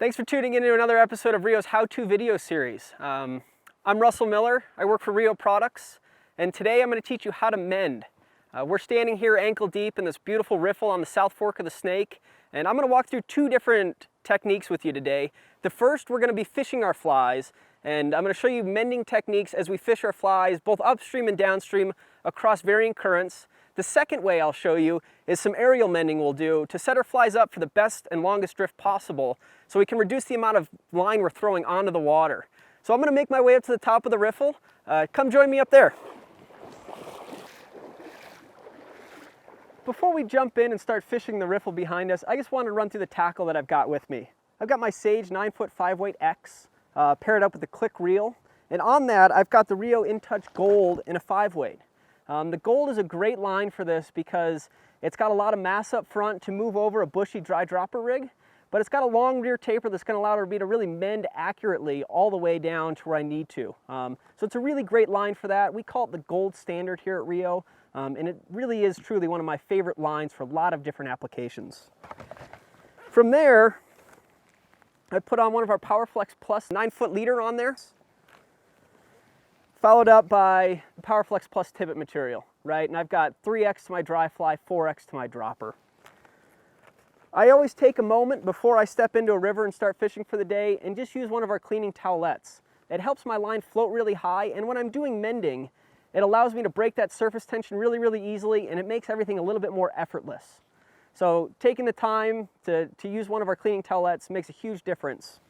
Thanks for tuning into another episode of Rio's how-to video series. I'm Russell Miller. I work for Rio Products, and today I'm going to teach you how to mend. We're standing here ankle deep in this beautiful riffle on the South Fork of the Snake, and I'm going to walk through two different techniques with you today. The first, we're going to be fishing our flies, and I'm going to show you mending techniques as we fish our flies both upstream and downstream across varying currents. The second way I'll show you is some aerial mending we'll do to set our flies up for the best and longest drift possible so we can reduce the amount of line we're throwing onto the water. So I'm going to make my way up to the top of the riffle. Come join me up there. Before we jump in and start fishing the riffle behind us, I just want to run through the tackle that I've got with me. I've got my Sage 9-foot 5-weight X paired up with the Click reel, and on that I've got the Rio InTouch Gold in a 5-weight. The Gold is a great line for this because it's got a lot of mass up front to move over a bushy dry dropper rig, but it's got a long rear taper that's going to allow me to really mend accurately all the way down to where I need to. So it's a really great line for that. We call it the gold standard here at Rio, and it really is truly one of my favorite lines for a lot of different applications. From there, I put on one of our PowerFlex Plus 9-foot leader on there, followed up by the PowerFlex Plus Tibbet material, right? And I've got 3X to my dry fly, 4X to my dropper. I always take a moment before I step into a river and start fishing for the day and just use one of our cleaning towelettes. It helps my line float really high, and when I'm doing mending, it allows me to break that surface tension really easily, and it makes everything a little bit more effortless. So taking the time to use one of our cleaning towelettes makes a huge difference.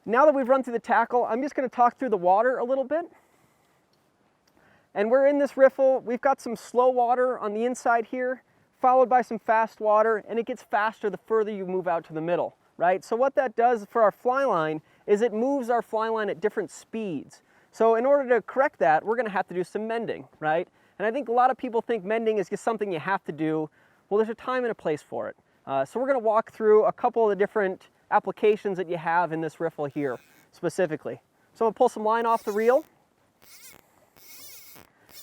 Now that we've run through the tackle, I'm just going to talk through the water a little bit. And we're in this riffle. We've got some slow water on the inside here, followed by some fast water, and it gets faster the further you move out to the middle, right? So what that does for our fly line is it moves our fly line at different speeds. So in order to correct that, we're going to have to do some mending, right? And I think a lot of people think mending is just something you have to do. Well, there's a time and a place for it. So we're going to walk through a couple of the different applications that you have in this riffle here specifically. So I'm going to pull some line off the reel.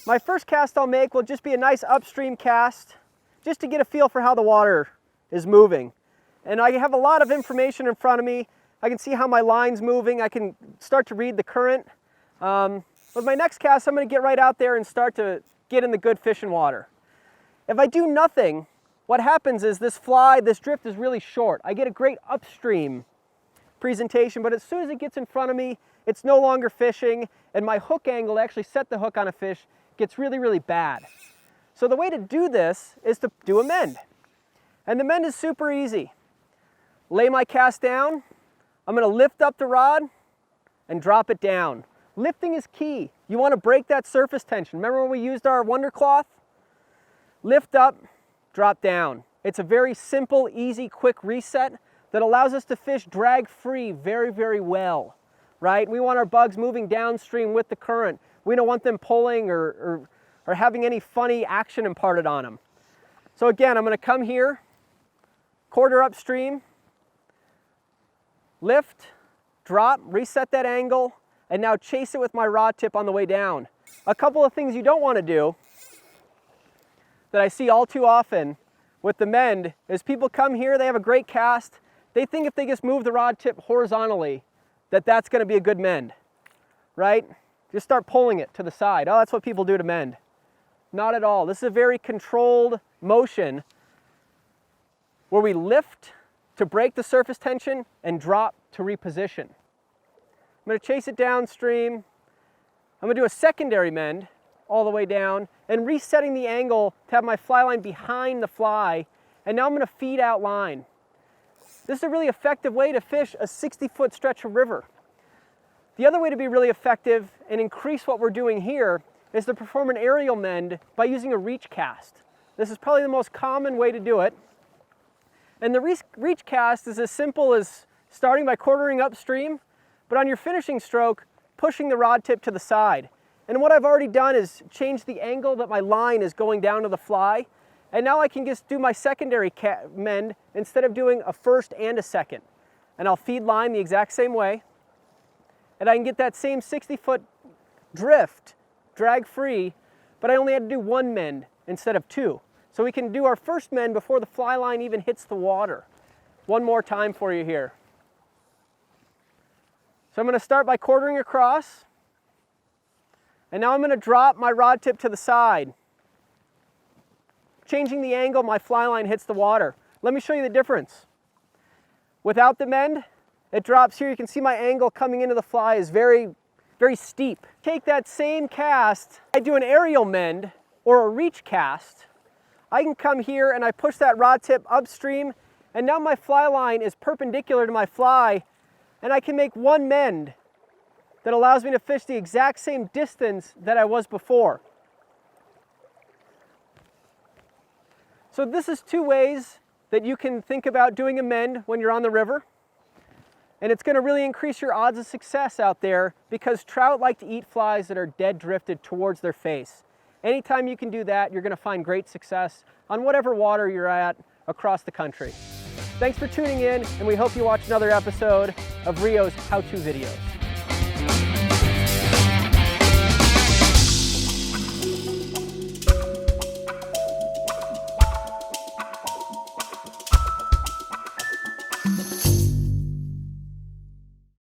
My first cast I'll make will just be a nice upstream cast, just to get a feel for how the water is moving. And I have a lot of information in front of me. I can see how my line's moving. I can start to read the current. With my next cast, I'm going to get right out there and start to get in the good fishing water. If I do nothing, what happens is this drift is really short. I get a great upstream presentation, but as soon as it gets in front of me, it's no longer fishing, and my hook angle to actually set the hook on a fish gets really bad. So the way to do this is to do a mend. And the mend is super easy. Lay my cast down, I'm going to lift up the rod and drop it down. Lifting is key. You want to break that surface tension. Remember when we used our Wonder Cloth? Lift up, drop down. It's a very simple, easy, quick reset that allows us to fish drag-free very well, right? We want our bugs moving downstream with the current. We don't want them pulling or having any funny action imparted on them. So again, I'm going to come here, quarter upstream, lift, drop, reset that angle, and now chase it with my rod tip on the way down. A couple of things you don't want to do that I see all too often with the mend is people come here, they have a great cast, they think if they just move the rod tip horizontally that's going to be a good mend, right? Just start pulling it to the side. Oh, that's what people do to mend. Not at all. This is a very controlled motion where we lift to break the surface tension and drop to reposition. I'm going to chase it downstream. I'm going to do a secondary mend all the way down and resetting the angle to have my fly line behind the fly, and now I'm going to feed out line. This is a really effective way to fish a 60-foot stretch of river. The other way to be really effective and increase what we're doing here is to perform an aerial mend by using a reach cast. This is probably the most common way to do it. And the reach cast is as simple as starting by quartering upstream, but on your finishing stroke, pushing the rod tip to the side. And what I've already done is change the angle that my line is going down to the fly, and now I can just do my secondary mend instead of doing a first and a second. And I'll feed line the exact same way, and I can get that same 60-foot drift drag-free, but I only had to do one mend instead of two. So we can do our first mend before the fly line even hits the water. one more time for you here. So I'm going to start by quartering across, and now I'm going to drop my rod tip to the side. Changing the angle, my fly line hits the water. Let me show you the difference. Without the mend, it drops here. You can see my angle coming into the fly is very, very steep. Take that same cast, I do an aerial mend or a reach cast. I can come here and I push that rod tip upstream, and now my fly line is perpendicular to my fly, and I can make one mend that allows me to fish the exact same distance that I was before. So this is two ways that you can think about doing a mend when you're on the river. And it's going to really increase your odds of success out there, because trout like to eat flies that are dead drifted towards their face. Anytime you can do that, you're going to find great success on whatever water you're at across the country. Thanks for tuning in, and we hope you watch another episode of Rio's How-To Videos.